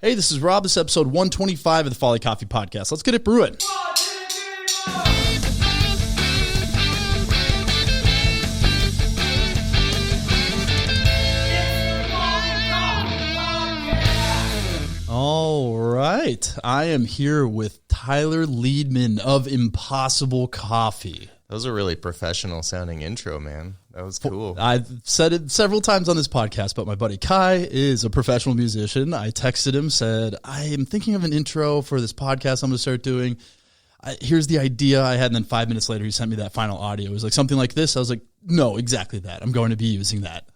Hey, this is Rob. This is episode 125 of the Folly Coffee Podcast. Let's get it brewing. All right. I am here with Tyler Liedman of Impossible Coffee. That was a really professional sounding intro, man. That was cool. I've said it several times on this podcast, but my buddy Kai is a professional musician. I texted him, said, I am thinking of an intro for this podcast I'm going to start doing. Here's the idea I had, and then 5 minutes later, he sent me that final audio. It was like something like this. I was like, no, exactly that. I'm going to be using that.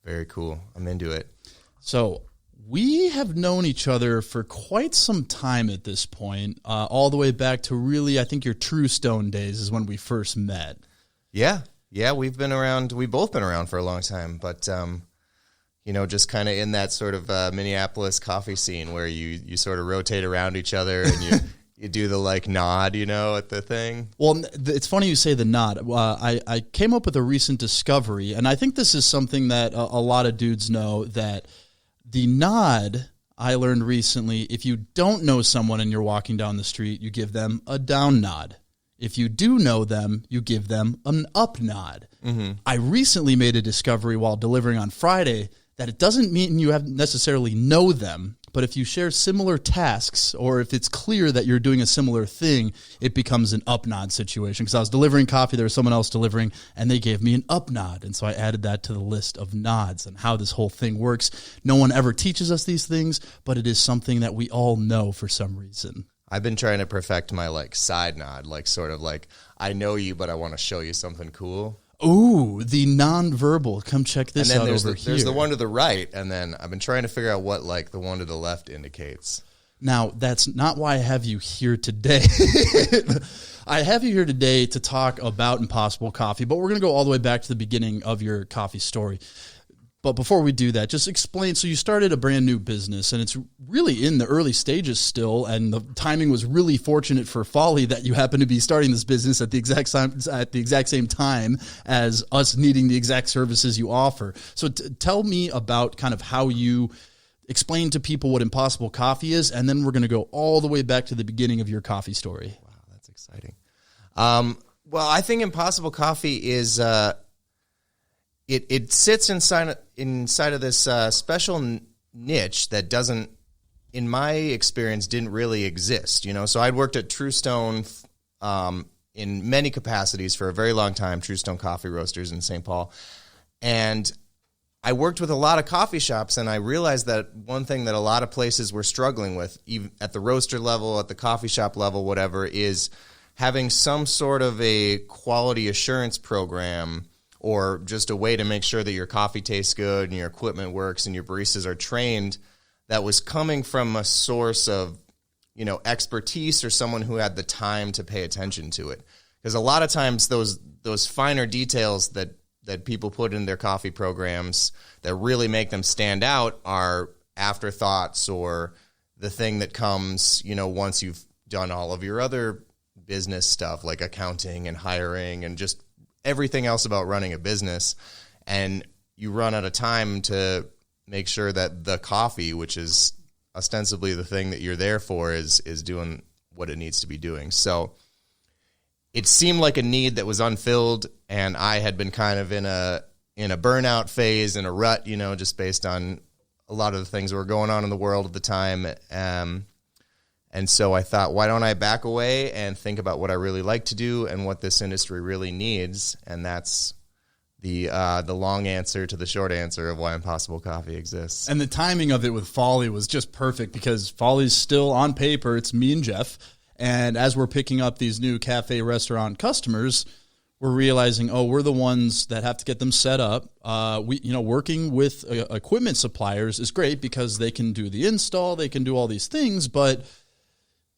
Very cool. I'm into it. So we have known each other for quite some time at this point, all the way back to really, I think your True Stone days is when we first met. Yeah, we've been around. We've both been around for a long time, but just kind of in that sort of Minneapolis coffee scene where you sort of rotate around each other and you do the like nod, at the thing. Well, it's funny you say the nod. I came up with a recent discovery, and I think this is something that a lot of dudes know, that the nod, I learned recently, if you don't know someone and you're walking down the street, you give them a down nod. If you do know them, you give them an up nod. Mm-hmm. I recently made a discovery while delivering on Friday that it doesn't mean you have necessarily know them, but if you share similar tasks or if it's clear that you're doing a similar thing, it becomes an up nod situation. Because I was delivering coffee, there was someone else delivering, and they gave me an up nod. And so I added that to the list of nods and how this whole thing works. No one ever teaches us these things, but it is something that we all know for some reason. I've been trying to perfect my side nod, sort of I know you, but I want to show you something cool. Ooh, the nonverbal. Come check this out over here. There's the one to the right, and then I've been trying to figure out what the one to the left indicates. Now, that's not why I have you here today. I have you here today to talk about Impossible Coffee, but we're going to go all the way back to the beginning of your coffee story. But before we do that, just explain. So you started a brand new business, and it's really in the early stages still, and the timing was really fortunate for Folly that you happen to be starting this business at the exact same time as us needing the exact services you offer. So tell me about kind of how you explain to people what Impossible Coffee is, and then we're going to go all the way back to the beginning of your coffee story. Wow, that's exciting. Well, I think Impossible Coffee is... It sits inside of this special niche that doesn't, in my experience, didn't really exist. So I'd worked at True Stone in many capacities for a very long time, True Stone Coffee Roasters in St. Paul. And I worked with a lot of coffee shops, and I realized that one thing that a lot of places were struggling with, even at the roaster level, at the coffee shop level, whatever, is having some sort of a quality assurance program or just a way to make sure that your coffee tastes good and your equipment works and your baristas are trained, that was coming from a source of, expertise or someone who had the time to pay attention to it. Because a lot of times those finer details that people put in their coffee programs that really make them stand out are afterthoughts or the thing that comes, once you've done all of your other business stuff like accounting and hiring and just everything else about running a business, and you run out of time to make sure that the coffee, which is ostensibly the thing that you're there for, is doing what it needs to be doing. So it seemed like a need that was unfilled, and I had been kind of in a burnout phase, in a rut, just based on a lot of the things that were going on in the world at the time. And so I thought, why don't I back away and think about what I really like to do and what this industry really needs? And that's the long answer to the short answer of why Impossible Coffee exists. And the timing of it with Folly was just perfect because Folly's still on paper. It's me and Jeff. And as we're picking up these new cafe restaurant customers, we're realizing, we're the ones that have to get them set up. Working with equipment suppliers is great because they can do the install, they can do all these things, but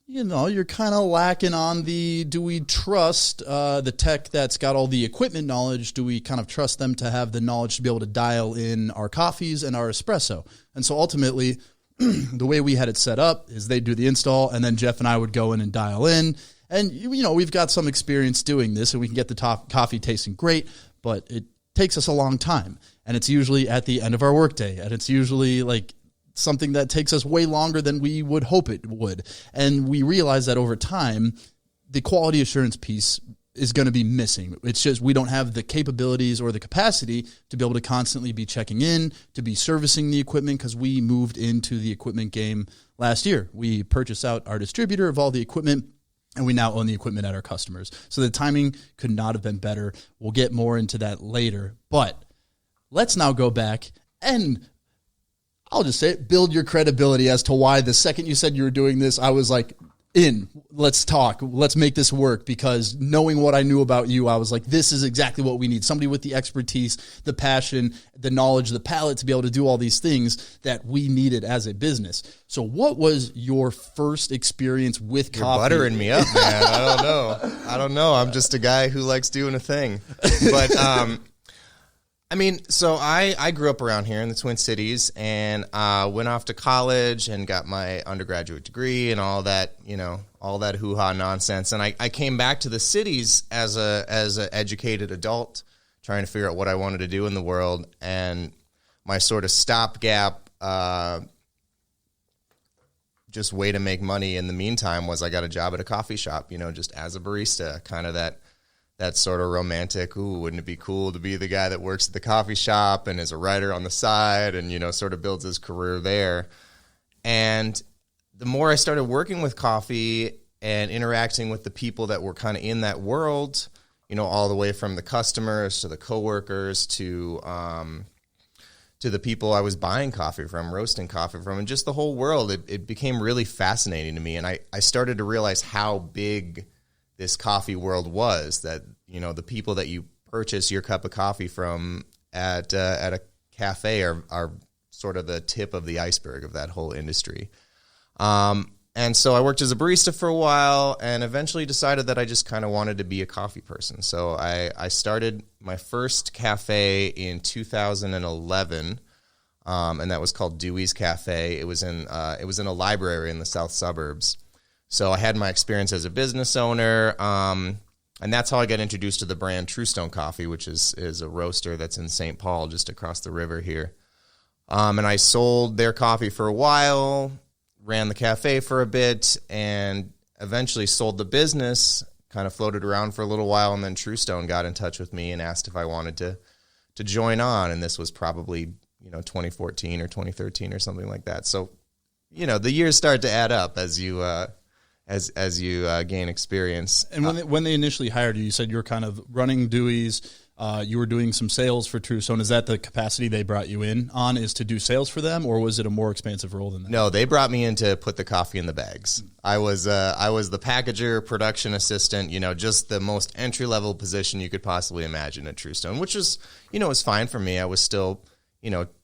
you're kind of lacking on do we trust the tech that's got all the equipment knowledge? Do we kind of trust them to have the knowledge to be able to dial in our coffees and our espresso? And so ultimately, the way we had it set up is they'd do the install, and then Jeff and I would go in and dial in. And, we've got some experience doing this, and we can get the coffee tasting great, but it takes us a long time. And it's usually at the end of our workday, and it's usually something that takes us way longer than we would hope it would. And we realize that over time, the quality assurance piece is going to be missing. It's just we don't have the capabilities or the capacity to be able to constantly be checking in, to be servicing the equipment, because we moved into the equipment game last year. We purchased out our distributor of all the equipment, and we now own the equipment at our customers. So the timing could not have been better. We'll get more into that later. But let's now go back and I'll just say it, build your credibility as to why the second you said you were doing this, I was like, let's talk, let's make this work, because knowing what I knew about you, I was like, this is exactly what we need. Somebody with the expertise, the passion, the knowledge, the palate to be able to do all these things that we needed as a business. So what was your first experience with You're coffee? buttering me up, man. I don't know. I'm just a guy who likes doing a thing. But, I mean, so I grew up around here in the Twin Cities and went off to college and got my undergraduate degree and all that, all that hoo-ha nonsense. And I came back to the cities as an educated adult, trying to figure out what I wanted to do in the world. And my sort of stopgap, just way to make money in the meantime was I got a job at a coffee shop, just as a barista, kind of that sort of romantic, wouldn't it be cool to be the guy that works at the coffee shop and is a writer on the side and, sort of builds his career there. And the more I started working with coffee and interacting with the people that were kind of in that world, all the way from the customers to the coworkers to the people I was buying coffee from, roasting coffee from, and just the whole world, it became really fascinating to me. And I started to realize how big this coffee world was, that, the people that you purchase your cup of coffee from at a cafe are sort of the tip of the iceberg of that whole industry. And so I worked as a barista for a while and eventually decided that I just kind of wanted to be a coffee person. So I started my first cafe in 2011, and that was called Dewey's Cafe. It was in a library in the south suburbs. So I had my experience as a business owner, and that's how I got introduced to the brand True Stone Coffee, which is a roaster that's in St. Paul, just across the river here. And I sold their coffee for a while, ran the cafe for a bit, and eventually sold the business, kind of floated around for a little while, and then True Stone got in touch with me and asked if I wanted to join on, and this was probably 2014 or 2013 or something like that. So, the years start to add up as you as you gain experience. And when they initially hired you, you said you were kind of running Dewey's, you were doing some sales for True Stone. Is that the capacity they brought you in on, is to do sales for them, or was it a more expansive role than that? No, they brought me in to put the coffee in the bags. I was the packager, production assistant, just the most entry-level position you could possibly imagine at True Stone, which was, was fine for me. I was still,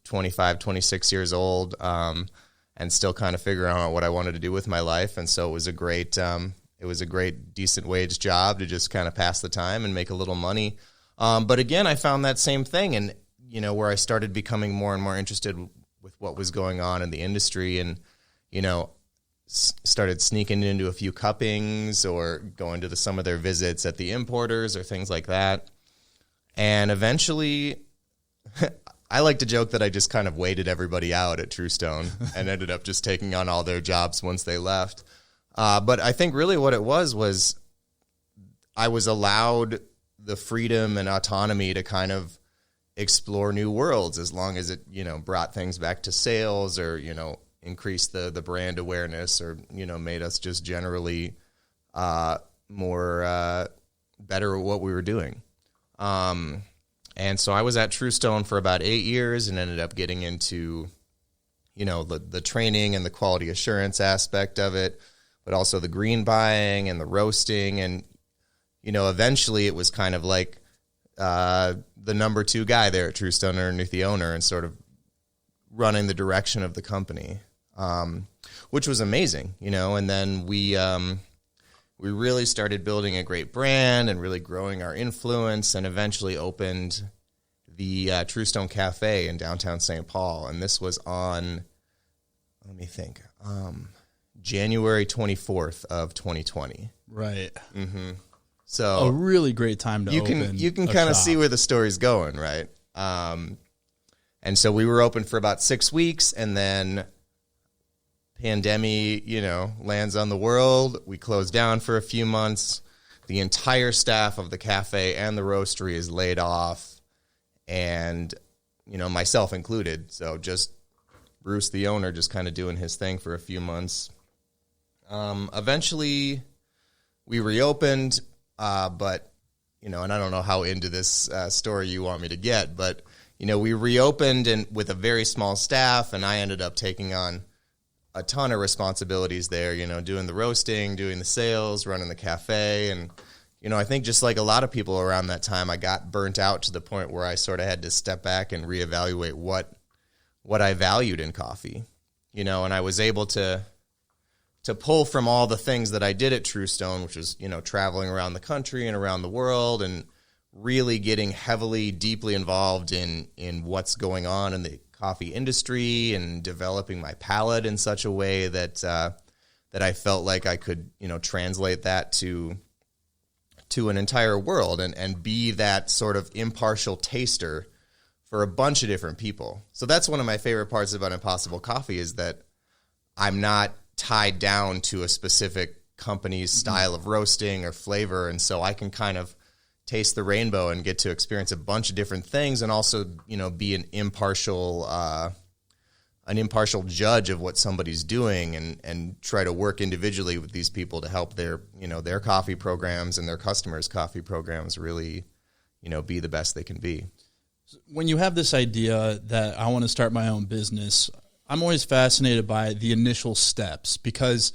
25, 26 years old, and still kind of figuring out what I wanted to do with my life. And so it was a great decent wage job to just kind of pass the time and make a little money. But again, I found that same thing, and where I started becoming more and more interested with what was going on in the industry, and started sneaking into a few cuppings or going to some of their visits at the importers or things like that. And eventually, I like to joke that I just kind of waited everybody out at True Stone and ended up just taking on all their jobs once they left. But I think really what it was I was allowed the freedom and autonomy to kind of explore new worlds, as long as it, brought things back to sales or, increased the brand awareness or, made us just generally more better at what we were doing. And so I was at True Stone for about 8 years and ended up getting into, the training and the quality assurance aspect of it, but also the green buying and the roasting. And, eventually it was kind of like the number 2 guy there at True Stone underneath the owner and sort of running the direction of the company, which was amazing, and then we really started building a great brand and really growing our influence, and eventually opened the True Stone Cafe in downtown St. Paul. And this was on, let me think, January 24th of 2020. Right. Mm-hmm. So a really great time to open. You can kind of see where the story's going, right? And so we were open for about 6 weeks, and then pandemic, lands on the world. We close down for a few months. The entire staff of the cafe and the roastery is laid off, and, myself included. So just Bruce, the owner, just kind of doing his thing for a few months. Eventually we reopened, but, and I don't know how into this story you want me to get, but, we reopened and with a very small staff, and I ended up taking on a ton of responsibilities there, doing the roasting, doing the sales, running the cafe. And, I think just like a lot of people around that time, I got burnt out to the point where I sort of had to step back and reevaluate what I valued in coffee, and I was able to pull from all the things that I did at True Stone, which was, traveling around the country and around the world and really getting heavily, deeply involved in what's going on in the coffee industry and developing my palate in such a way that I felt like I could, translate that to an entire world and be that sort of impartial taster for a bunch of different people. So that's one of my favorite parts about Impossible Coffee is that I'm not tied down to a specific company's style of roasting or flavor. And so I can kind of taste the rainbow and get to experience a bunch of different things and also, be an impartial judge of what somebody's doing and try to work individually with these people to help their coffee programs and their customers' coffee programs really, be the best they can be. When you have this idea that I want to start my own business, I'm always fascinated by the initial steps because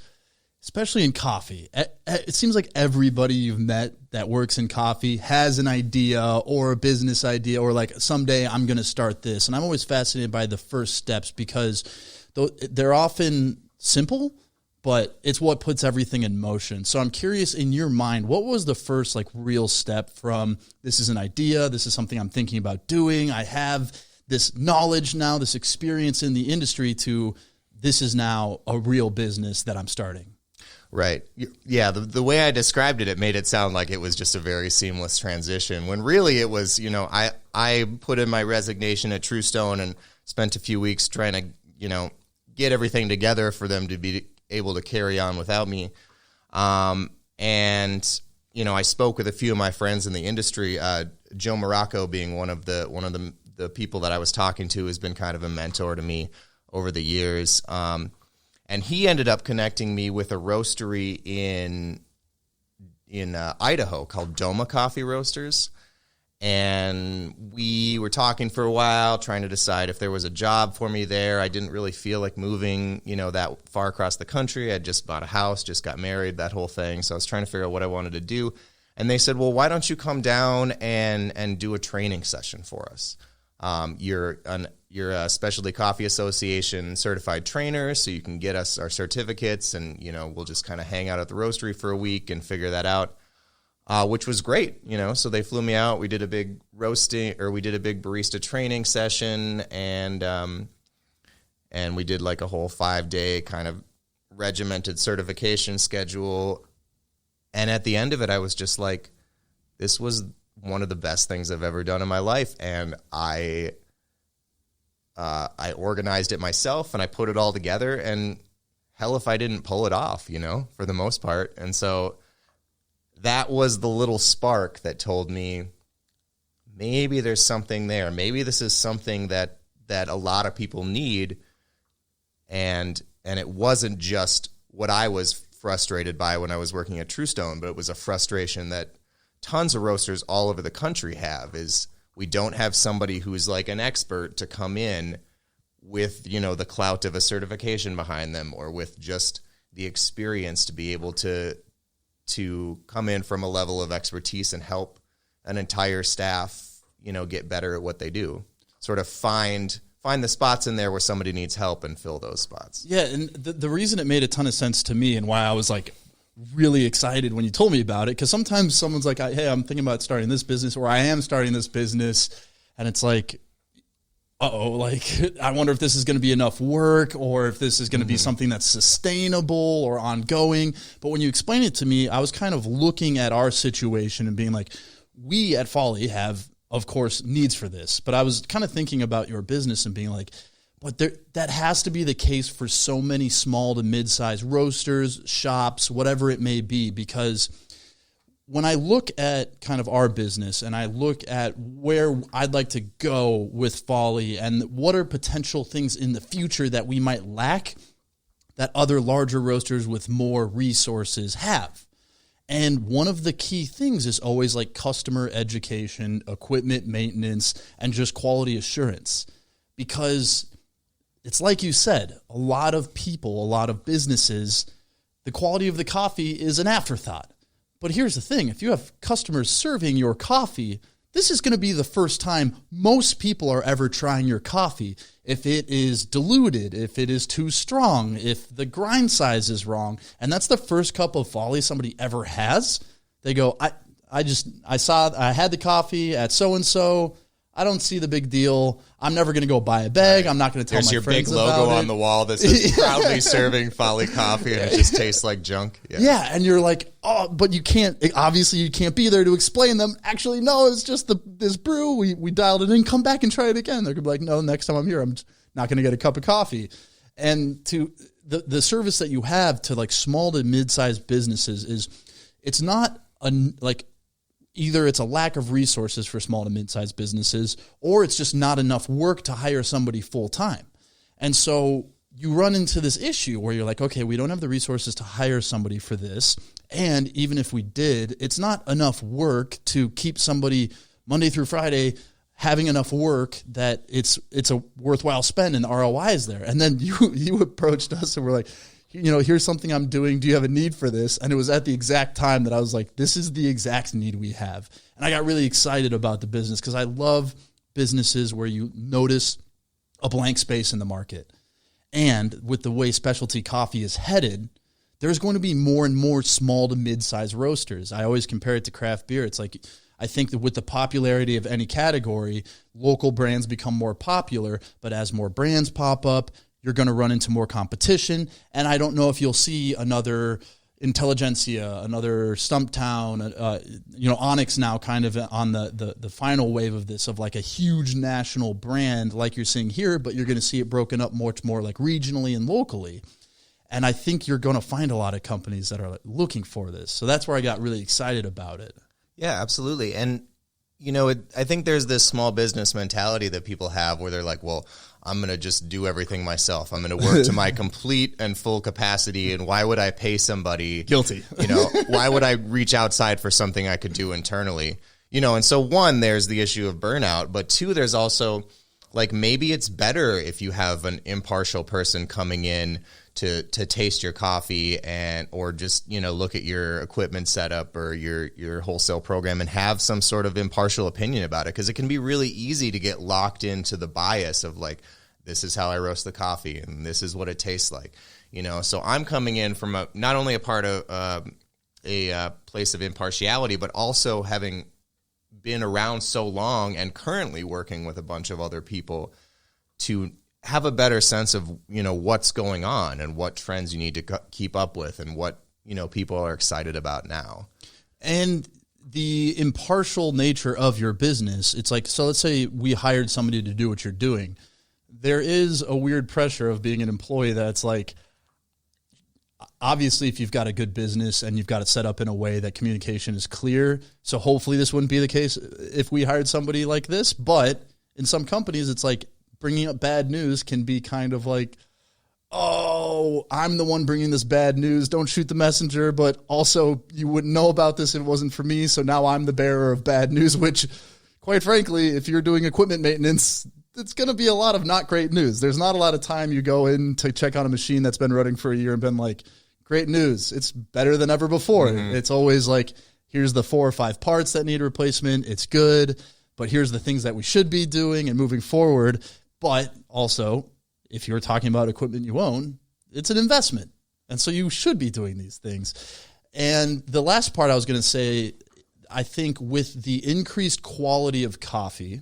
especially in coffee, it seems like everybody you've met that works in coffee has an idea or a business idea or like someday I'm going to start this. And I'm always fascinated by the first steps because they're often simple, but it's what puts everything in motion. So I'm curious, in your mind, what was the first like real step from this is an idea, this is something I'm thinking about doing, I have this knowledge now, this experience in the industry to this is now a real business that I'm starting? Right. Yeah. The way I described it, it made it sound like it was just a very seamless transition when really it was, I put in my resignation at True Stone and spent a few weeks trying to, get everything together for them to be able to carry on without me. And, I spoke with a few of my friends in the industry, Joe Morocco being one of the people that I was talking to has been kind of a mentor to me over the years. And he ended up connecting me with a roastery in Idaho called Doma Coffee Roasters. And we were talking for a while, trying to decide if there was a job for me there. I didn't really feel like moving, that far across the country. I'd just bought a house, just got married, that whole thing. So I was trying to figure out what I wanted to do. And they said, well, why don't you come down and do a training session for us? You're a Specialty Coffee Association certified trainer, so you can get us our certificates, and we'll just kind of hang out at the roastery for a week and figure that out, which was great. So they flew me out. We did a big barista training session, and we did like a whole 5-day kind of regimented certification schedule. And at the end of it, I was just like, this was one of the best things I've ever done in my life. And I organized it myself and I put it all together, and hell if I didn't pull it off, for the most part. And so that was the little spark that told me maybe there's something there. Maybe this is something that a lot of people need. And it wasn't just what I was frustrated by when I was working at True Stone, but it was a frustration that tons of roasters all over the country have, is we don't have somebody who's like an expert to come in with, the clout of a certification behind them, or with just the experience to be able to come in from a level of expertise and help an entire staff, get better at what they do. Sort of find the spots in there where somebody needs help and fill those spots. Yeah, and the reason it made a ton of sense to me and why I was like really excited when you told me about it, because sometimes someone's like, hey, I'm thinking about starting this business, or I am starting this business, and it's like, I wonder if this is going to be enough work, or if this is going to be something that's sustainable or ongoing. But when you explained it to me, I was kind of looking at our situation and being like, we at Folly have, of course, needs for this. But I was kind of thinking about your business and being like, But that has to be the case for so many small to mid-sized roasters, shops, whatever it may be, because when I look at kind of our business and I look at where I'd like to go with Folly and what are potential things in the future that we might lack that other larger roasters with more resources have. And one of the key things is always like customer education, equipment maintenance, and just quality assurance. Because it's like you said, a lot of people, a lot of businesses, the quality of the coffee is an afterthought. But here's the thing, if you have customers serving your coffee, this is going to be the first time most people are ever trying your coffee. If it is diluted, if it is too strong, if the grind size is wrong, and that's the first cup of Folly somebody ever has, they go, I had the coffee at so-and-so, I don't see the big deal. I'm never going to go buy a bag. Right. I'm not going to tell my friends about it. There's your big logo on the wall that says proudly serving Folly coffee, and it just tastes like junk. Yeah, and you're like, oh, but you can't, obviously you can't be there to explain them. Actually, no, it's just this brew. We dialed it in. Come back and try it again. They're going to be like, no, next time I'm here, I'm not going to get a cup of coffee. And to the service that you have to like small to mid-sized businesses is, it's not either it's a lack of resources for small to mid-sized businesses, or it's just not enough work to hire somebody full-time. And so you run into this issue where you're like, okay, we don't have the resources to hire somebody for this. And even if we did, it's not enough work to keep somebody Monday through Friday having enough work that it's a worthwhile spend and the ROI is there. And then you approached us and were like, here's something I'm doing. Do you have a need for this? And it was at the exact time that I was like, this is the exact need we have. And I got really excited about the business because I love businesses where you notice a blank space in the market. And with the way specialty coffee is headed, there's going to be more and more small to mid-sized roasters. I always compare it to craft beer. It's like, I think that with the popularity of any category, local brands become more popular, but as more brands pop up, you're going to run into more competition, and I don't know if you'll see another Intelligentsia, another Stumptown, Onyx now kind of on the final wave of this, of like a huge national brand like you're seeing here, but you're going to see it broken up much more like regionally and locally. And I think you're going to find a lot of companies that are looking for this. So that's where I got really excited about it. Yeah, absolutely. And, I think there's this small business mentality that people have where they're like, well, I'm going to just do everything myself. I'm going to work to my complete and full capacity. And why would I pay somebody? Guilty. Why would I reach outside for something I could do internally? And so one, there's the issue of burnout. But two, there's also like maybe it's better if you have an impartial person coming in to taste your coffee or just, look at your equipment setup or your wholesale program and have some sort of impartial opinion about it. Because it can be really easy to get locked into the bias of like, this is how I roast the coffee and this is what it tastes like. So I'm coming in from not only a part of a place of impartiality, but also having been around so long and currently working with a bunch of other people to have a better sense of, what's going on and what trends you need to keep up with and what, people are excited about now. And the impartial nature of your business, it's like, so let's say we hired somebody to do what you're doing. There is a weird pressure of being an employee that's like, obviously if you've got a good business and you've got it set up in a way that communication is clear, so hopefully this wouldn't be the case if we hired somebody like this, but in some companies it's like, bringing up bad news can be kind of like, oh, I'm the one bringing this bad news. Don't shoot the messenger. But also, you wouldn't know about this if it wasn't for me. So now I'm the bearer of bad news, which, quite frankly, if you're doing equipment maintenance, it's going to be a lot of not great news. There's not a lot of time you go in to check on a machine that's been running for a year and been like, great news. It's better than ever before. Mm-hmm. It's always like, here's the 4 or 5 parts that need replacement. It's good. But here's the things that we should be doing and moving forward. But also, if you're talking about equipment you own, it's an investment. And so you should be doing these things. And the last part I was going to say, I think with the increased quality of coffee,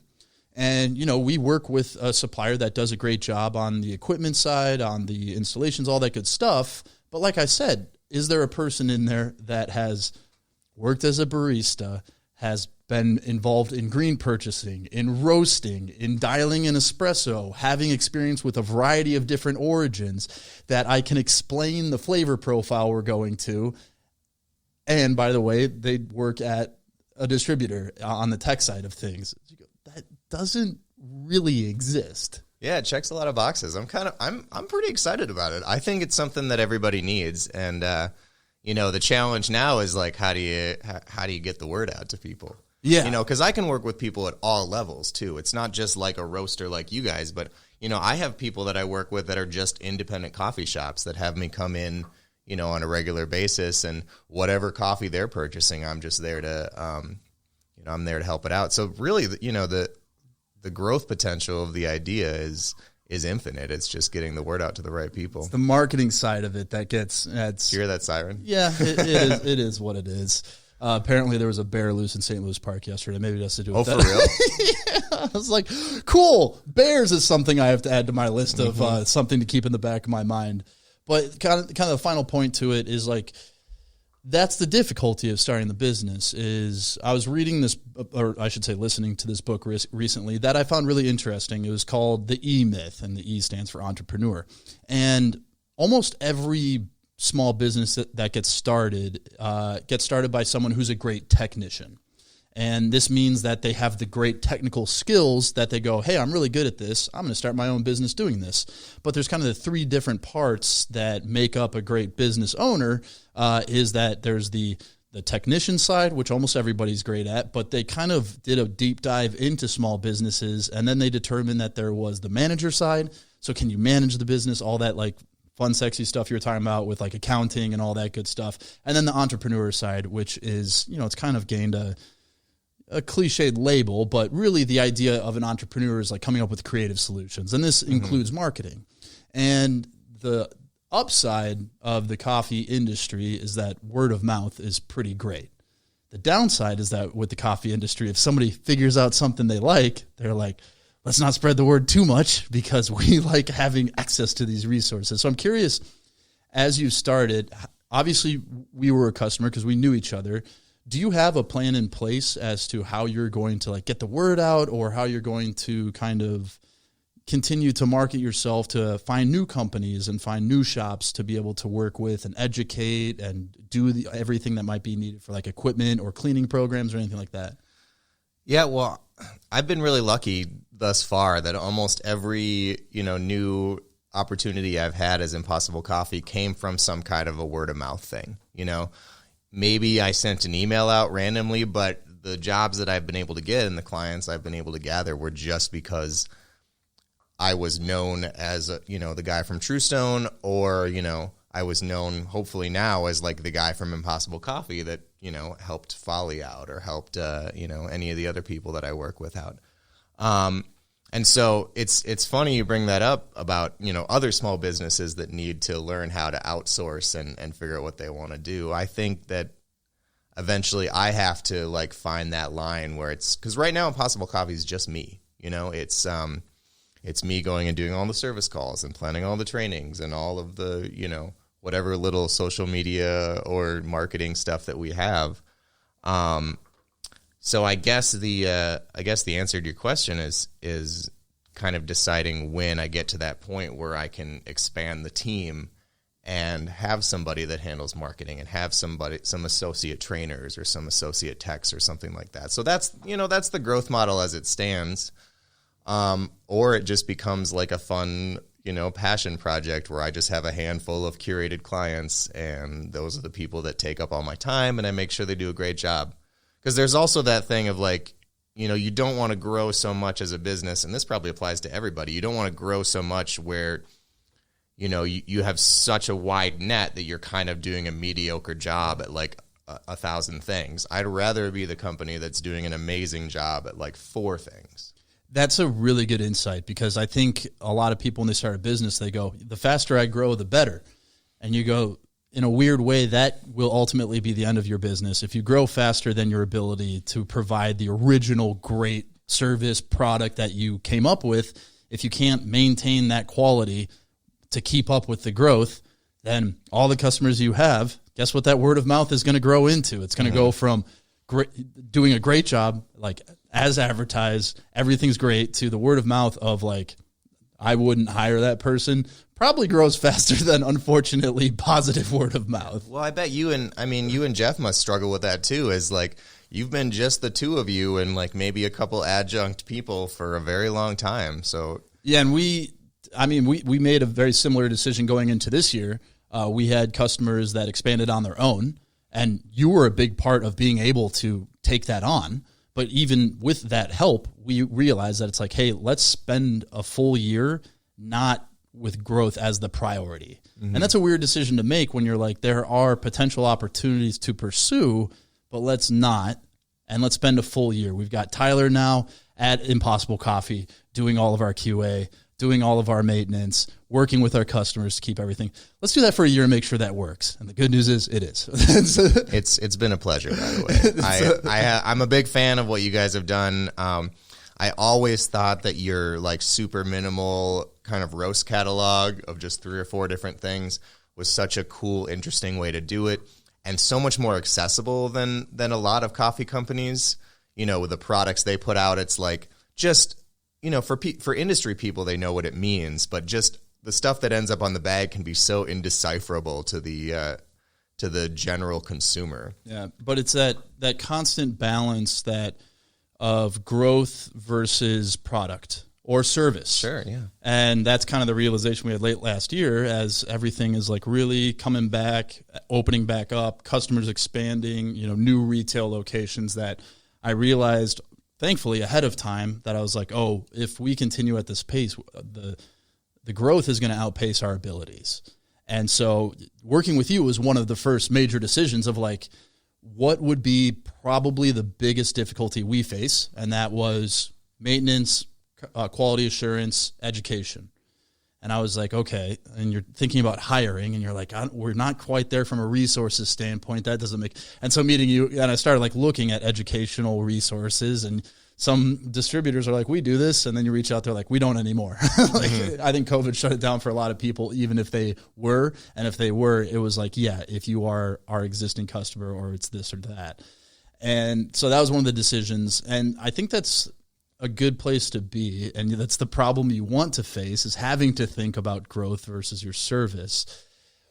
and, we work with a supplier that does a great job on the equipment side, on the installations, all that good stuff. But like I said, is there a person in there that has worked as a barista, has been involved in green purchasing, in roasting, in dialing in espresso, having experience with a variety of different origins, that I can explain the flavor profile we're going to. And by the way, they work at a distributor on the tech side of things. That doesn't really exist. Yeah, it checks a lot of boxes. I'm pretty excited about it. I think it's something that everybody needs, and the challenge now is like, how do you get the word out to people? Yeah, because I can work with people at all levels too. It's not just like a roaster like you guys, but I have people that I work with that are just independent coffee shops that have me come in, on a regular basis, and whatever coffee they're purchasing, I'm just there to, I'm there to help it out. So really, the growth potential of the idea is infinite. It's just getting the word out to the right people. It's the marketing side of it that gets. Hear that siren? Yeah, it is what it is. Apparently, there was a bear loose in St. Louis Park yesterday. Maybe it has to do with that. Oh, for real? Yeah, I was like, cool. Bears is something I have to add to my list of something to keep in the back of my mind. But kind of the final point to it is like, that's the difficulty of starting the business. Is I was reading this, or I should say listening to this book recently that I found really interesting. It was called The E-Myth, and the E stands for entrepreneur. And almost every small business that gets started by someone who's a great technician. And this means that they have the great technical skills that they go, hey, I'm really good at this. I'm going to start my own business doing this. But there's kind of the three different parts that make up a great business owner, is that there's the technician side, which almost everybody's great at, but they kind of did a deep dive into small businesses, and then they determined that there was the manager side. So can you manage the business, all that like fun, sexy stuff you were talking about with like accounting and all that good stuff. And then the entrepreneur side, which is, it's kind of gained a cliched label, but really the idea of an entrepreneur is like coming up with creative solutions. And this includes marketing. And the upside of the coffee industry is that word of mouth is pretty great. The downside is that with the coffee industry, if somebody figures out something they like, they're like, let's not spread the word too much because we like having access to these resources. So I'm curious, as you started, obviously we were a customer because we knew each other. Do you have a plan in place as to how you're going to like get the word out, or how you're going to kind of continue to market yourself to find new companies and find new shops to be able to work with and educate and do everything that might be needed for like equipment or cleaning programs or anything like that? Yeah, well, I've been really lucky thus far that almost every, new opportunity I've had as Impossible Coffee came from some kind of a word of mouth thing, Maybe I sent an email out randomly, but the jobs that I've been able to get and the clients I've been able to gather were just because I was known as, the guy from True Stone, or, I was known hopefully now as like the guy from Impossible Coffee that, helped Folly out or helped, any of the other people that I work with out. And so it's funny you bring that up about, other small businesses that need to learn how to outsource and figure out what they want to do. I think that eventually I have to like find that line where it's, because right now Impossible Coffee is just me, it's me going and doing all the service calls and planning all the trainings and all of the, whatever little social media or marketing stuff that we have. So I guess the answer to your question is kind of deciding when I get to that point where I can expand the team and have somebody that handles marketing and have some associate trainers or some associate techs or something like that. So that's the growth model as it stands. Or it just becomes like a fun, passion project where I just have a handful of curated clients, and those are the people that take up all my time, and I make sure they do a great job. Because there's also that thing of like, you don't want to grow so much as a business, and this probably applies to everybody. You don't want to grow so much where, you have such a wide net that you're kind of doing a mediocre job at like 1,000 things. I'd rather be the company that's doing an amazing job at like 4 things. That's a really good insight, because I think a lot of people when they start a business, they go, the faster I grow, the better. And you go, in a weird way, that will ultimately be the end of your business. If you grow faster than your ability to provide the original great service product that you came up with, if you can't maintain that quality to keep up with the growth, then all the customers you have, guess what that word of mouth is going to grow into? It's going to go from great, doing a great job, like as advertised, everything's great, to the word of mouth of like, I wouldn't hire that person, probably grows faster than, unfortunately, positive word of mouth. Well, I bet you and Jeff must struggle with that too, is like, you've been just the two of you and like maybe a couple adjunct people for a very long time. So yeah, and we made a very similar decision going into this year. We had customers that expanded on their own, and you were a big part of being able to take that on. But even with that help, we realized that it's like, hey, let's spend a full year not with growth as the priority. Mm-hmm. And that's a weird decision to make when you're like, there are potential opportunities to pursue, but let's not. And let's spend a full year. We've got Tyler now at Impossible Coffee doing all of our QA, doing all of our maintenance, working with our customers to keep everything. Let's do that for a year and make sure that works. And the good news is it is. It's been a pleasure, by the way. I'm a big fan of what you guys have done. I always thought that your like super minimal kind of roast catalog of just 3 or 4 different things was such a cool, interesting way to do it, and so much more accessible than a lot of coffee companies. You know, with the products they put out, it's like just, you know, for industry people, they know what it means, but just the stuff that ends up on the bag can be so indecipherable to the general consumer. Yeah, but it's that constant balance that of growth versus product or service. Sure, yeah. And that's kind of the realization we had late last year, as everything is like really coming back, opening back up, customers expanding, you know, new retail locations, that I realized, thankfully, ahead of time, that I was like, oh, if we continue at this pace, the growth is going to outpace our abilities. And so working with you was one of the first major decisions of like, what would be probably the biggest difficulty we face? And that was maintenance, quality assurance, education. And I was like, okay, and you're thinking about hiring, and you're like, we're not quite there from a resources standpoint. That doesn't make, and so meeting you, and I started like looking at educational resources, and some distributors are like, we do this, and then you reach out, they're like, we don't anymore. Like, mm-hmm. I think COVID shut it down for a lot of people, even if they were, and if they were, it was like, yeah, if you are our existing customer, or it's this or that. And so that was one of the decisions, and I think that's a good place to be, and that's the problem you want to face, is having to think about growth versus your service.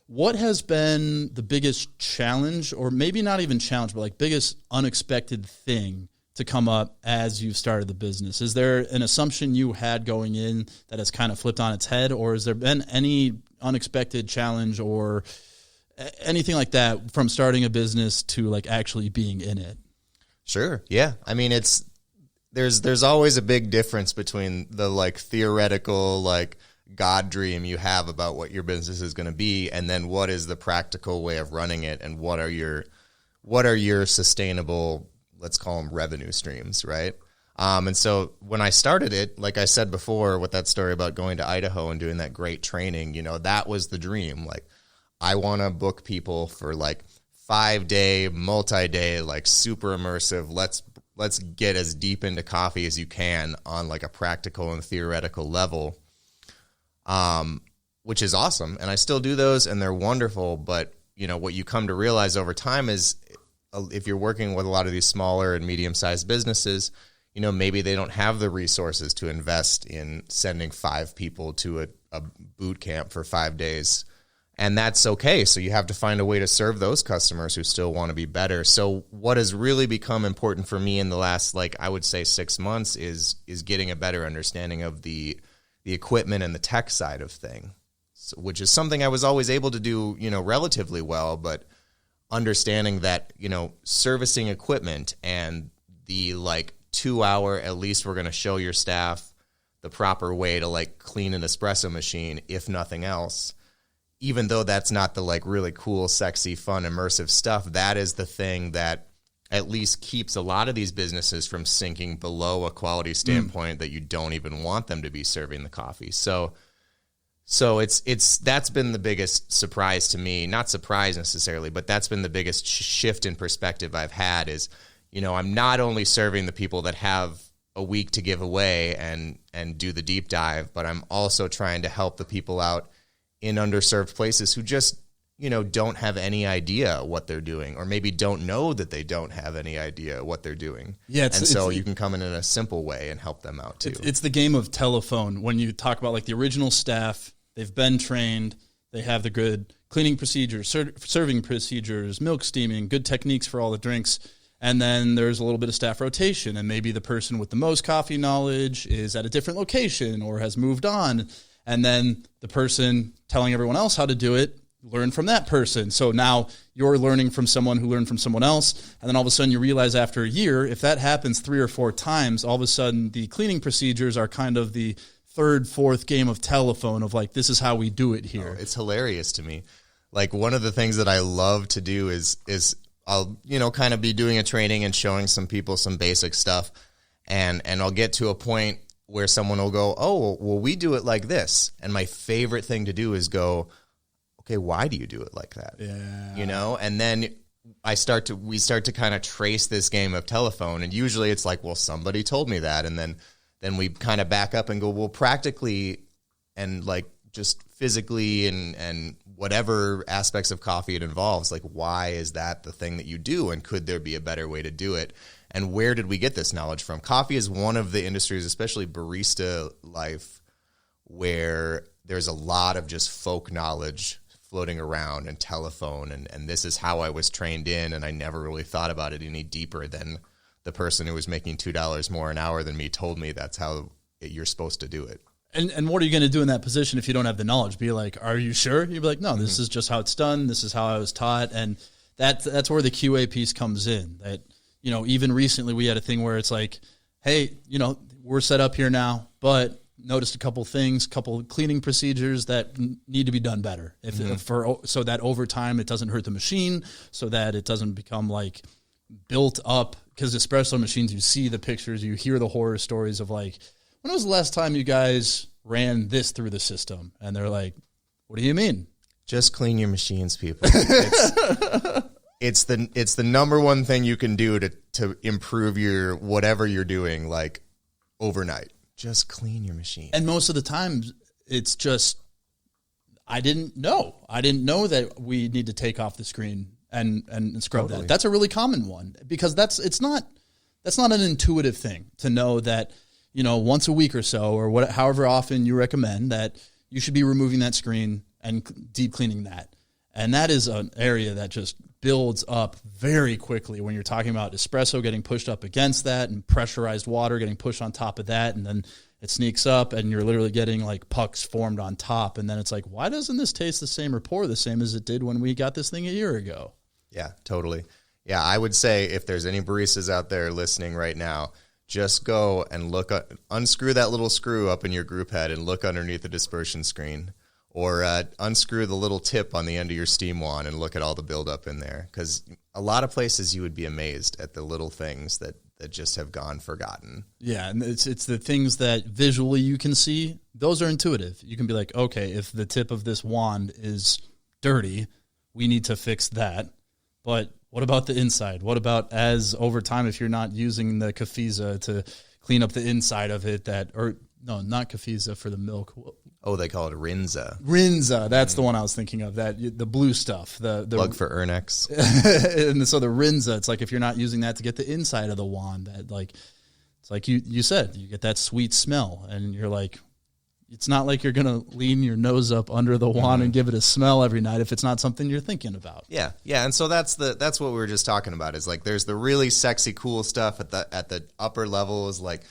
What has been the biggest challenge, or maybe not even challenge, but like biggest unexpected thing to come up as you've started the business? Is there an assumption you had going in that has kind of flipped on its head, or has there been any unexpected challenge or anything like that from starting a business to like actually being in it? Sure. Yeah. I mean, there's always a big difference between the like theoretical, like God dream you have about what your business is going to be, and then what is the practical way of running it, and what are your sustainable, let's call them revenue streams, right? And so when I started it, like I said before, with that story about going to Idaho and doing that great training, you know, that was the dream. Like, I want to book people for like 5-day, multi-day, like super immersive. Let's get as deep into coffee as you can on like a practical and theoretical level, which is awesome. And I still do those, and they're wonderful. But, you know, what you come to realize over time is, if you're working with a lot of these smaller and medium-sized businesses, you know, maybe they don't have the resources to invest in sending 5 people to a boot camp for 5 days. And that's okay. So you have to find a way to serve those customers who still want to be better. So what has really become important for me in the last, like, I would say 6 months is getting a better understanding of the equipment and the tech side of thing, so, which is something I was always able to do, you know, relatively well, but understanding that, you know, servicing equipment and the like 2-hour, at least we're going to show your staff the proper way to like clean an espresso machine, if nothing else. Even though that's not the like really cool, sexy, fun, immersive stuff, that is the thing that at least keeps a lot of these businesses from sinking below a quality standpoint that you don't even want them to be serving the coffee. So it's that's been the biggest surprise to me. Not surprise necessarily, but that's been the biggest shift in perspective I've had is, you know, I'm not only serving the people that have a week to give away and do the deep dive, but I'm also trying to help the people out in underserved places who just, don't have any idea what they're doing, or maybe don't know that they don't have any idea what they're doing. Yeah, and so you can come in a simple way and help them out too. It's the game of telephone. When you talk about like the original staff, they've been trained, they have the good cleaning procedures, serving procedures, milk steaming, good techniques for all the drinks. And then there's a little bit of staff rotation, and maybe the person with the most coffee knowledge is at a different location or has moved on. And then the person telling everyone else how to do it, learn from that person. So now you're learning from someone who learned from someone else. And then all of a sudden you realize after a year, if that happens 3 or 4 times, all of a sudden the cleaning procedures are kind of the 3rd, 4th game of telephone of like, this is how we do it here. Oh, it's hilarious to me. Like one of the things that I love to do is I'll, kind of be doing a training and showing some people some basic stuff. And I'll get to a point where someone will go, oh, well, we do it like this. And my favorite thing to do is go, okay, why do you do it like that? Yeah. And then we start to kind of trace this game of telephone. And usually it's like, well, somebody told me that. And then we kind of back up and go, well, practically and like just physically and whatever aspects of coffee it involves, like why is that the thing that you do? And could there be a better way to do it? And where did we get this knowledge from? Coffee is one of the industries, especially barista life, where there's a lot of just folk knowledge floating around and telephone. And this is how I was trained in. And I never really thought about it any deeper than the person who was making $2 more an hour than me told me that's how you're supposed to do it. And what are you going to do in that position if you don't have the knowledge? Be like, are you sure? You'd be like, no, this is just how it's done. This is how I was taught. And that's where the QA piece comes in. That, even recently we had a thing where it's like, hey, we're set up here now, but noticed a couple things, couple cleaning procedures that need to be done better. So that over time it doesn't hurt the machine, so that it doesn't become like built up. Because espresso machines, you see the pictures, you hear the horror stories of like, when was the last time you guys ran this through the system? And they're like, what do you mean? Just clean your machines, people. It's the number one thing you can do to improve your whatever you're doing, like overnight. Just clean your machine. And most of the time, it's just, I didn't know that we need to take off the screen and scrub that. That's a really common one, because that's not an intuitive thing to know that, once a week or so, or however often you recommend, that you should be removing that screen and deep cleaning that. And that is an area that just builds up very quickly when you're talking about espresso getting pushed up against that and pressurized water getting pushed on top of that. And then it sneaks up and you're literally getting like pucks formed on top. And then it's like, why doesn't this taste the same or pour the same as it did when we got this thing a year ago? Yeah, totally. Yeah, I would say if there's any baristas out there listening right now, just go and unscrew that little screw up in your group head and look underneath the dispersion screen. Or unscrew the little tip on the end of your steam wand and look at all the buildup in there. Because a lot of places you would be amazed at the little things that just have gone forgotten. Yeah, and it's the things that visually you can see. Those are intuitive. You can be like, okay, if the tip of this wand is dirty, we need to fix that. But what about the inside? What about over time, if you're not using the Cafiza to clean up the inside of it, not Cafiza for the milk. Oh, they call it Rinza. Rinza, that's the one I was thinking of. The blue stuff, the plug for Ernex. And so the Rinza, it's like if you're not using that to get the inside of the wand, that it's like you said, you get that sweet smell, and you're like, it's not like you're gonna lean your nose up under the wand and give it a smell every night if it's not something you're thinking about. Yeah, and so that's what we were just talking about. Is like there's the really sexy, cool stuff at the upper levels, like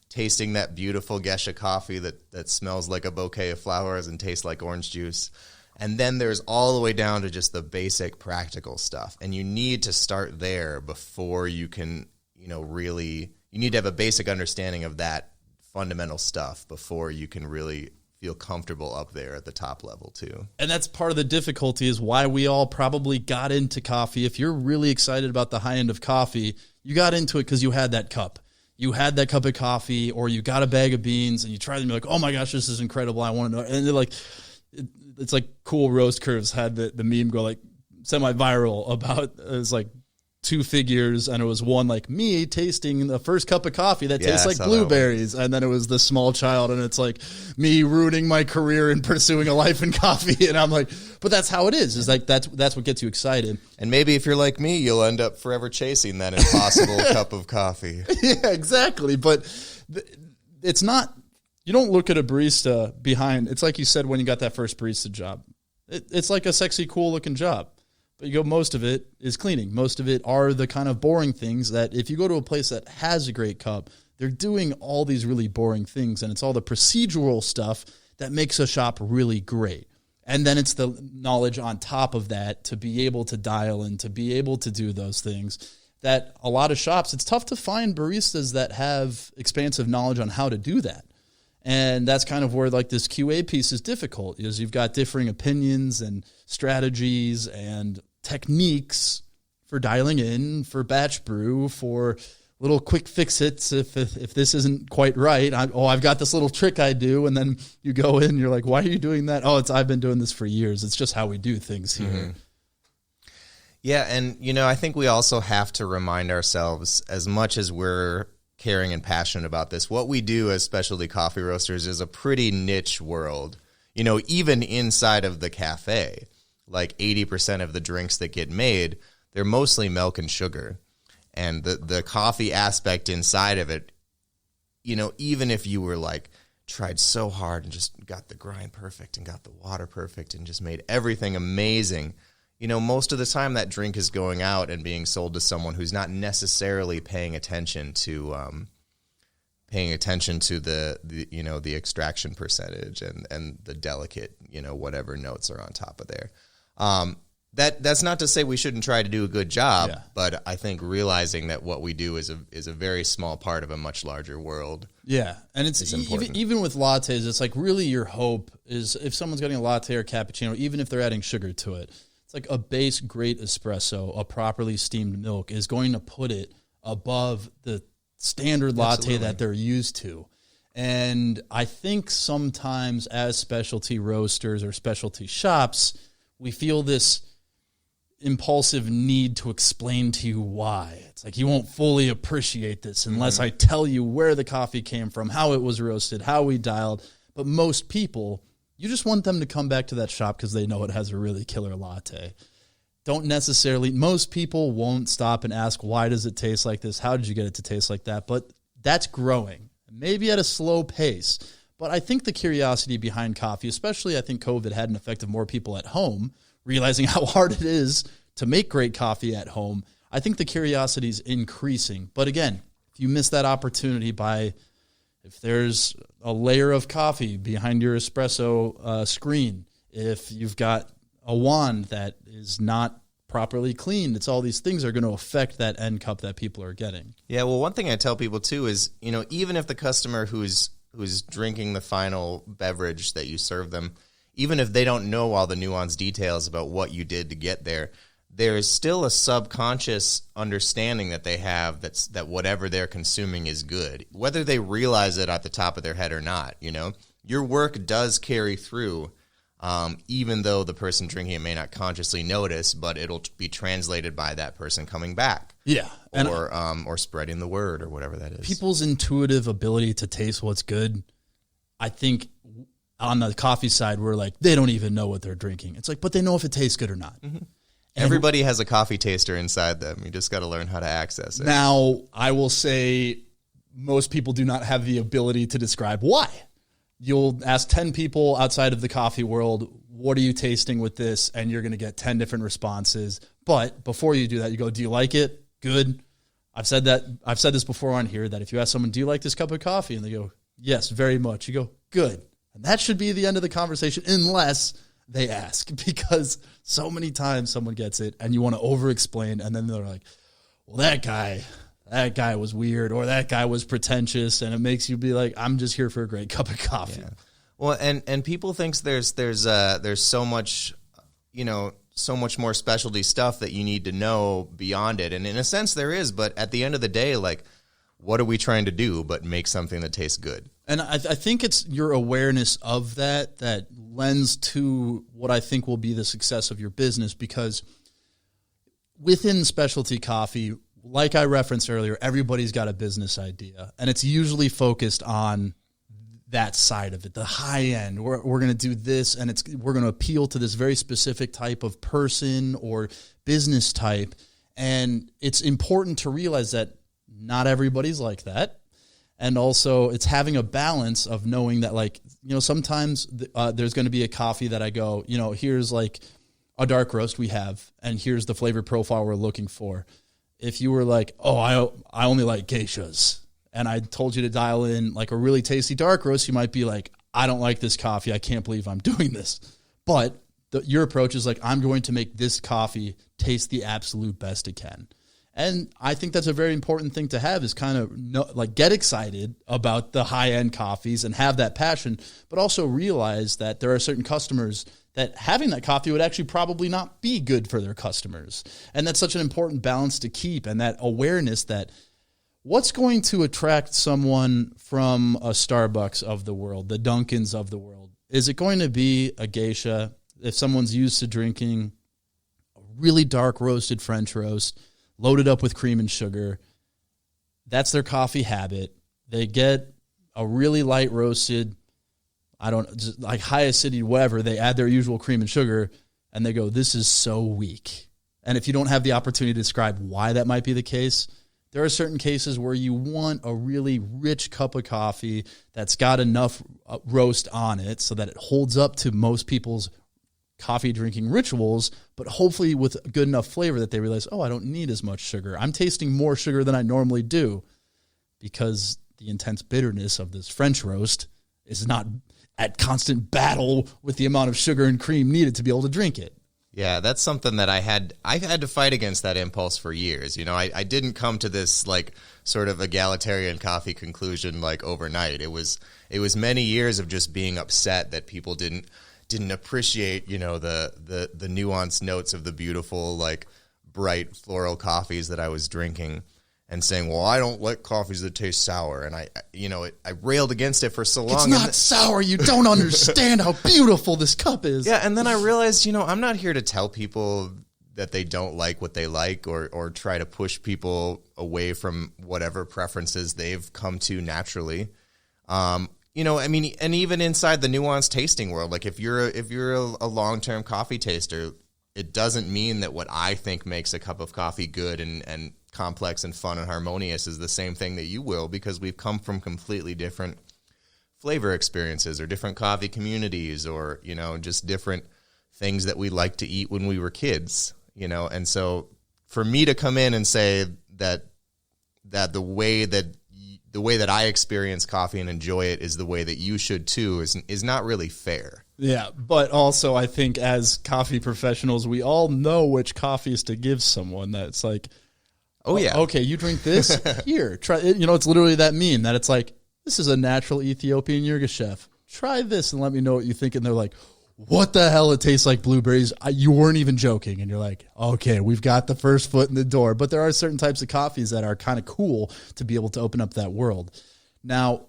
tasting that beautiful Gesha coffee that smells like a bouquet of flowers and tastes like orange juice. And then there's all the way down to just the basic practical stuff. And you need to start there before you can, you need to have a basic understanding of that fundamental stuff before you can really feel comfortable up there at the top level too. And that's part of the difficulty, is why we all probably got into coffee. If you're really excited about the high end of coffee, you got into it because you had that cup. You had that cup of coffee, or you got a bag of beans and you tried them, and you're like, oh my gosh, this is incredible. I want to know. And they're like, it's like Cool Roast Curves had the meme go like semi-viral about, it was like two figures, and it was one like me tasting the first cup of coffee that tastes like that's how blueberries, and then it was the small child, and it's like me ruining my career and pursuing a life in coffee, and I'm like, but that's how it is. Is like that's what gets you excited. And maybe if you're like me, you'll end up forever chasing that impossible cup of coffee. Yeah, exactly. But it's not. You don't look at a barista behind. It's like you said when you got that first barista job. It's like a sexy, cool looking job. But you go, most of it is cleaning. Most of it are the kind of boring things that if you go to a place that has a great cup, they're doing all these really boring things, and it's all the procedural stuff that makes a shop really great. And then it's the knowledge on top of that to be able to dial in, to be able to do those things that a lot of shops, it's tough to find baristas that have expansive knowledge on how to do that. And that's kind of where like this QA piece is difficult, is you've got differing opinions and strategies and techniques for dialing in, for batch brew, for little quick fix-its if this isn't quite right. I've got this little trick I do, and then you go in and you're like, why are you doing that? Oh, I've been doing this for years. It's just how we do things here. Mm-hmm. Yeah, and I think we also have to remind ourselves, as much as we're caring and passionate about this, what we do as specialty coffee roasters is a pretty niche world. Even inside of the cafe, like 80% of the drinks that get made, they're mostly milk and sugar. And the coffee aspect inside of it, even if you were like tried so hard and just got the grind perfect and got the water perfect and just made everything amazing, most of the time that drink is going out and being sold to someone who's not necessarily paying attention to the extraction percentage and the delicate, whatever notes are on top of there. That's not to say we shouldn't try to do a good job, but I think realizing that what we do is a very small part of a much larger world. Yeah, and it's even with lattes, it's like really your hope is if someone's getting a latte or cappuccino, even if they're adding sugar to it, it's like a base great espresso, a properly steamed milk is going to put it above the standard latte that they're used to. And I think sometimes as specialty roasters or specialty shops, we feel this impulsive need to explain to you why. It's like you won't fully appreciate this unless I tell you where the coffee came from, how it was roasted, how we dialed. But most people, you just want them to come back to that shop because they know it has a really killer latte. Most people won't stop and ask, why does it taste like this? How did you get it to taste like that? But that's growing, maybe at a slow pace. But I think the curiosity behind coffee, especially I think COVID had an effect of more people at home, realizing how hard it is to make great coffee at home. I think the curiosity is increasing. But again, if you miss that opportunity if there's a layer of coffee behind your espresso screen, if you've got a wand that is not properly cleaned, it's all these things are going to affect that end cup that people are getting. Yeah, well, one thing I tell people too is, even if the customer who's drinking the final beverage that you serve them, even if they don't know all the nuanced details about what you did to get there, there is still a subconscious understanding that they have that whatever they're consuming is good, whether they realize it at the top of their head or not. Your work does carry through, even though the person drinking it may not consciously notice, but it'll be translated by that person coming back. Yeah. Or spreading the word or whatever that is. People's intuitive ability to taste what's good, I think on the coffee side, we're like, they don't even know what they're drinking. It's like, but they know if it tastes good or not. Mm-hmm. Everybody has a coffee taster inside them. You just got to learn how to access it. Now, I will say most people do not have the ability to describe why. You'll ask 10 people outside of the coffee world, what are you tasting with this? And you're going to get 10 different responses. But before you do that, you go, do you like it? Good. I've said this before on here, that if you ask someone, do you like this cup of coffee? And they go, yes, very much. You go, good. And that should be the end of the conversation unless they ask, because so many times someone gets it and you want to over-explain, and then they're like, well, that guy was weird, or that guy was pretentious, and it makes you be like, I'm just here for a great cup of coffee. Yeah. Well, and people thinks there's so much, so much more specialty stuff that you need to know beyond it. And in a sense there is, but at the end of the day, like, what are we trying to do but make something that tastes good? And I think it's your awareness of that lends to what I think will be the success of your business, because within specialty coffee, like I referenced earlier, everybody's got a business idea, and it's usually focused on that side of it, the high end. We're going to do this, and we're going to appeal to this very specific type of person or business type. And it's important to realize that not everybody's like that. And also it's having a balance of knowing that, like, you know, sometimes there's going to be a coffee that I go, you know, here's like a dark roast we have, and here's the flavor profile we're looking for. If you were like, oh, I only like geishas, and I told you to dial in like a really tasty dark roast, you might be like, I don't like this coffee. I can't believe I'm doing this. But your approach is like, I'm going to make this coffee taste the absolute best it can. And I think that's a very important thing to have, is kind of get excited about the high-end coffees and have that passion, but also realize that there are certain customers that having that coffee would actually probably not be good for their customers. And that's such an important balance to keep, and that awareness that what's going to attract someone from a Starbucks of the world, the Dunkins of the world? Is it going to be a geisha? If someone's used to drinking a really dark roasted French roast, loaded up with cream and sugar, that's their coffee habit. They get a really light roasted, just like high acidity, whatever, they add their usual cream and sugar, and they go, this is so weak. And if you don't have the opportunity to describe why that might be the case, there are certain cases where you want a really rich cup of coffee that's got enough roast on it so that it holds up to most people's coffee drinking rituals, but hopefully with good enough flavor that they realize, oh, I don't need as much sugar. I'm tasting more sugar than I normally do because the intense bitterness of this French roast is not at constant battle with the amount of sugar and cream needed to be able to drink it. Yeah, that's something that I had to fight against that impulse for years. You know, I didn't come to this like sort of egalitarian coffee conclusion like overnight. It was many years of just being upset that people didn't appreciate, you know, the nuanced notes of the beautiful, like, bright floral coffees that I was drinking, and saying, well, I don't like coffees that taste sour. And I railed against it for so long. It's not sour. You don't understand how beautiful this cup is. Yeah, and then I realized, you know, I'm not here to tell people that they don't like what they like, or try to push people away from whatever preferences they've come to naturally. You know, I mean, and even inside the nuanced tasting world, like if you're a long-term coffee taster, it doesn't mean that what I think makes a cup of coffee good and complex and fun and harmonious is the same thing that you will, because we've come from completely different flavor experiences or different coffee communities, or, you know, just different things that we like to eat when we were kids, you know. And so for me to come in and say that the way that I experience coffee and enjoy it is the way that you should too is not really fair. Yeah, but also I think as coffee professionals, we all know which coffees to give someone. That's like, oh yeah, okay, you drink this? Here, try it. You know, it's literally that meme that it's like, this is a natural Ethiopian Yirgacheffe. Try this and let me know what you think. And they're like, what the hell? It tastes like blueberries. You weren't even joking. And you're like, okay, we've got the first foot in the door. But there are certain types of coffees that are kind of cool to be able to open up that world. Now,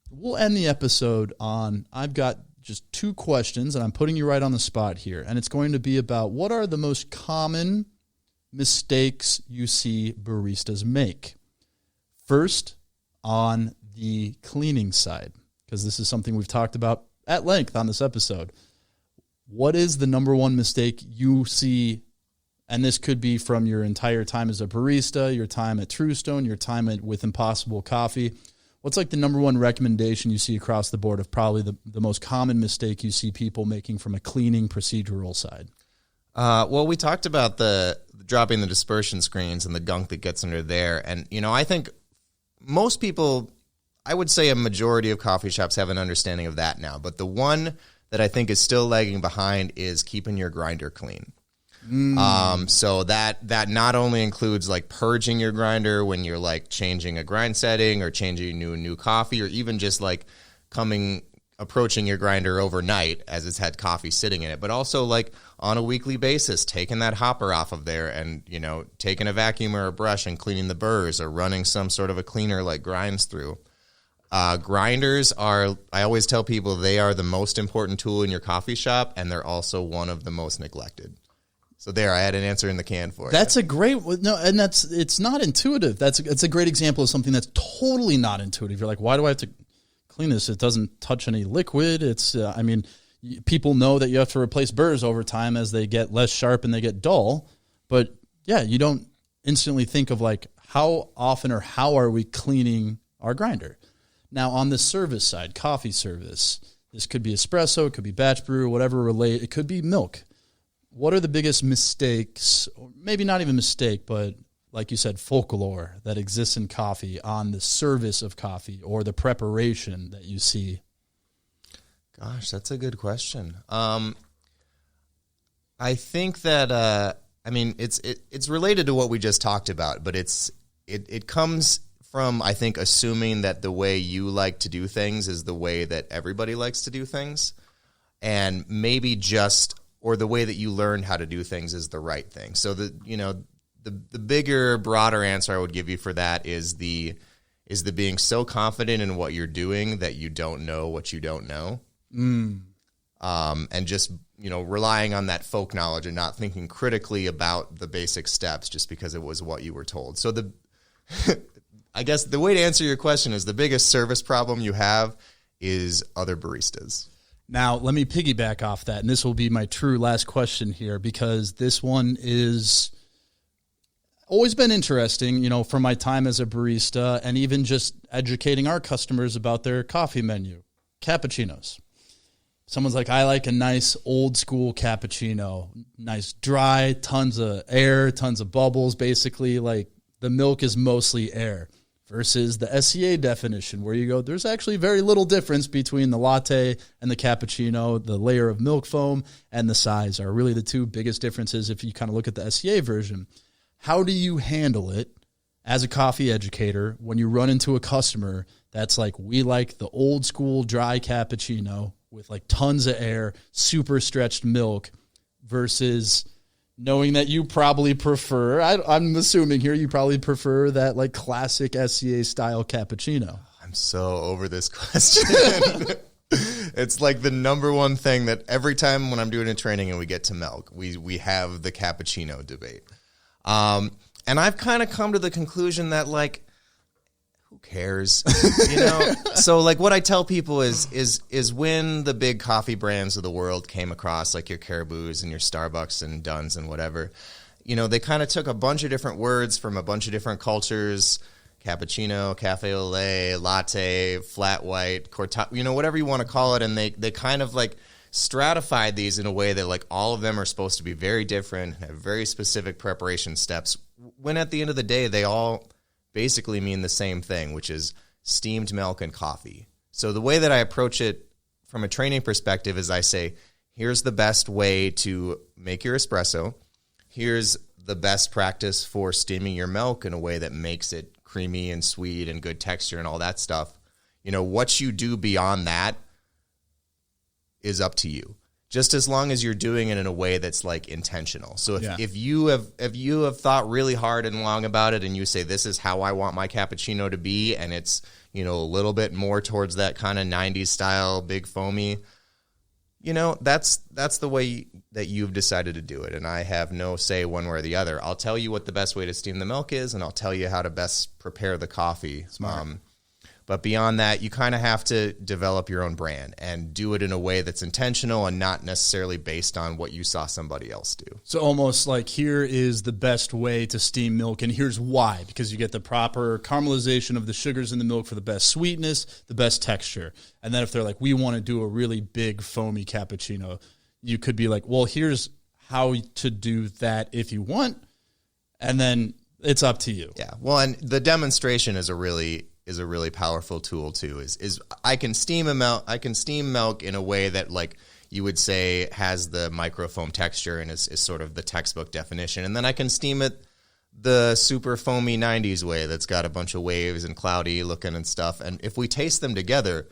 we'll end the episode on, I've got just 2 questions, and I'm putting you right on the spot here. And it's going to be about, what are the most common mistakes you see baristas make? First, on the cleaning side, because this is something we've talked about at length on this episode. What is the number one mistake you see? And this could be from your entire time as a barista, your time at Truestone, your time with Impossible Coffee. What's like the number one recommendation you see across the board of probably the most common mistake you see people making from a cleaning procedural side? Well, we talked about the dropping the dispersion screens and the gunk that gets under there. And, you know, I think most people, I would say a majority of coffee shops have an understanding of that now. But the one that I think is still lagging behind is keeping your grinder clean. So that not only includes like purging your grinder when you're like changing a grind setting or changing a new coffee, or even just like approaching your grinder overnight as it's had coffee sitting in it, but also like on a weekly basis, taking that hopper off of there and, you know, taking a vacuum or a brush and cleaning the burrs, or running some sort of a cleaner like grinds through. Grinders are, I always tell people, they are the most important tool in your coffee shop, and they're also one of the most neglected. So there, I had an answer in the can for you. That's a great no, and it's not intuitive. It's a great example of something that's totally not intuitive. You're like, why do I have to clean this? It doesn't touch any liquid. It's people know that you have to replace burrs over time as they get less sharp and they get dull. But yeah, you don't instantly think of like how often or how are we cleaning our grinder. Now on the service side, coffee service, this could be espresso, it could be batch brew, whatever it could be milk. What are the biggest mistakes, or maybe not even mistake, but like you said, folklore that exists in coffee on the service of coffee or the preparation that you see? Gosh, that's a good question. I think that it's related to what we just talked about, but it comes from, I think, assuming that the way you like to do things is the way that everybody likes to do things, and maybe or the way that you learned how to do things is the right thing. So the bigger, broader answer I would give you for that is the being so confident in what you're doing that you don't know what you don't know. And just, relying on that folk knowledge and not thinking critically about the basic steps just because it was what you were told. So I guess the way to answer your question is the biggest service problem you have is other baristas. Now, let me piggyback off that, and this will be my true last question here, because this one is always been interesting, from my time as a barista and even just educating our customers about their coffee menu. Cappuccinos. Someone's like, I like a nice old school cappuccino, nice dry, tons of air, tons of bubbles, basically like the milk is mostly air. Versus the SCA definition where you go, there's actually very little difference between the latte and the cappuccino. The layer of milk foam and the size are really the two biggest differences if you kind of look at the SCA version. How do you handle it as a coffee educator when you run into a customer that's like, we like the old school dry cappuccino with like tons of air, super stretched milk, versus knowing that you probably prefer, I'm assuming here, you probably prefer that like classic SCA style cappuccino. I'm so over this question. It's like the number one thing that every time when I'm doing a training and we get to milk, we have the cappuccino debate. And I've kind of come to the conclusion that like, who cares? So like what I tell people is when the big coffee brands of the world came across, like your Caribous and your Starbucks and Dunn's and whatever, they kind of took a bunch of different words from a bunch of different cultures, cappuccino, cafe au lait, latte, flat white, cortado, whatever you want to call it. And they kind of like stratified these in a way that like all of them are supposed to be very different, have very specific preparation steps, when at the end of the day, they all basically mean the same thing, which is steamed milk and coffee. So the way that I approach it from a training perspective is I say, here's the best way to make your espresso. Here's the best practice for steaming your milk in a way that makes it creamy and sweet and good texture and all that stuff. What you do beyond that is up to you. Just as long as you're doing it in a way that's like intentional. So if you have thought really hard and long about it and you say, this is how I want my cappuccino to be, and it's, a little bit more towards that kind of 90s style, big foamy, that's the way that you've decided to do it. And I have no say one way or the other. I'll tell you what the best way to steam the milk is, and I'll tell you how to best prepare the coffee. Smart. But beyond that, you kind of have to develop your own brand and do it in a way that's intentional and not necessarily based on what you saw somebody else do. So almost like, here is the best way to steam milk, and here's why. Because you get the proper caramelization of the sugars in the milk for the best sweetness, the best texture. And then if they're like, we want to do a really big foamy cappuccino, you could be like, well, here's how to do that if you want. And then it's up to you. Yeah. Well, and the demonstration is a really powerful tool too. Is I can steam milk in a way that like you would say has the microfoam texture and is sort of the textbook definition, and then I can steam it the super foamy 90s way that's got a bunch of waves and cloudy looking and stuff. And if we taste them together,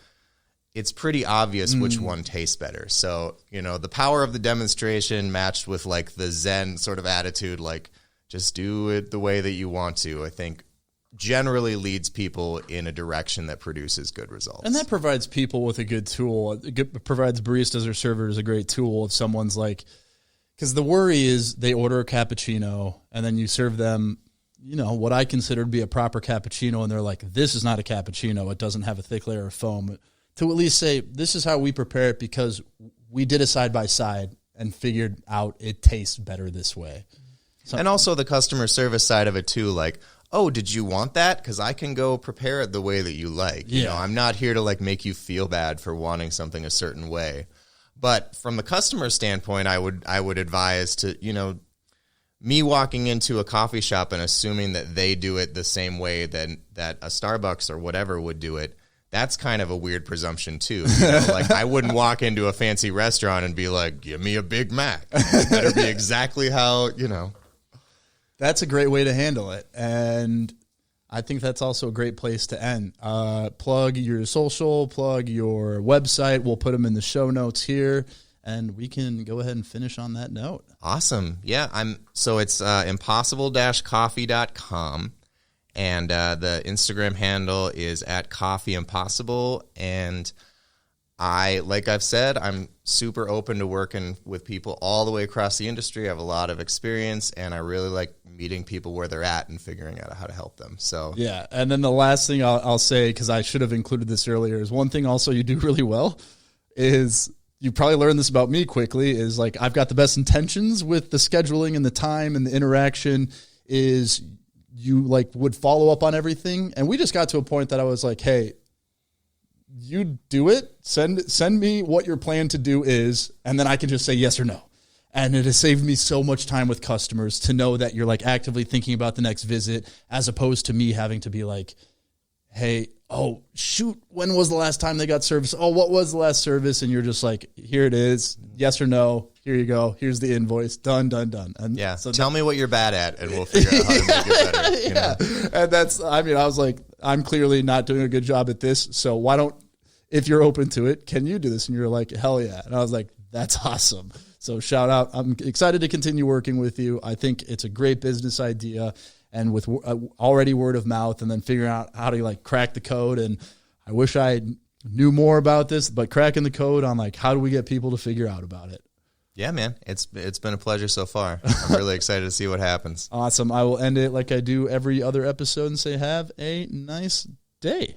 it's pretty obvious which one tastes better. So the power of the demonstration matched with like the Zen sort of attitude, like just do it the way that you want to, I think generally leads people in a direction that produces good results. And that provides people with a good tool. It provides baristas or servers a great tool if someone's like, Because the worry is they order a cappuccino and then you serve them, what I consider to be a proper cappuccino, and they're like, this is not a cappuccino. It doesn't have a thick layer of foam. To at least say, this is how we prepare it because we did a side-by-side and figured out it tastes better this way. And also the customer service side of it too, like, oh, did you want that? Because I can go prepare it the way that you like. I'm not here to make you feel bad for wanting something a certain way. But from the customer standpoint, I would advise to, me walking into a coffee shop and assuming that they do it the same way that a Starbucks or whatever would do it, that's kind of a weird presumption too. I wouldn't walk into a fancy restaurant and be like, give me a Big Mac. It better be exactly how. That's a great way to handle it. And I think that's also a great place to end. Plug your social, plug your website. We'll put them in the show notes here. And we can go ahead and finish on that note. Awesome. Yeah, so it's impossible-coffee.com, and the Instagram handle is @coffeeimpossible. And like I've said, I'm super open to working with people all the way across the industry. I have a lot of experience, and I really like meeting people where they're at and figuring out how to help them. So yeah, and then the last thing I'll say, because I should have included this earlier, is one thing also you do really well is, you probably learned this about me quickly, is I've got the best intentions with the scheduling and the time and the interaction, is you would follow up on everything. And we just got to a point that I was like, hey, you do it, send me what your plan to do is, and then I can just say yes or no. And it has saved me so much time with customers to know that you're actively thinking about the next visit, as opposed to me having to be like, hey, oh, shoot, when was the last time they got service? Oh, what was the last service? And you're just like, here it is, yes or no, here you go, here's the invoice, done. And yeah, so tell me what you're bad at, and we'll figure out how to make it better. And I was like, I'm clearly not doing a good job at this, so why don't, if you're open to it, can you do this? And you're like, hell yeah. And I was like, that's awesome. So shout out. I'm excited to continue working with you. I think it's a great business idea. And with already word of mouth, and then figuring out how to crack the code. And I wish I knew more about this, but cracking the code on how do we get people to figure out about it? Yeah, man, it's been a pleasure so far. I'm really excited to see what happens. Awesome. I will end it like I do every other episode and say, have a nice day.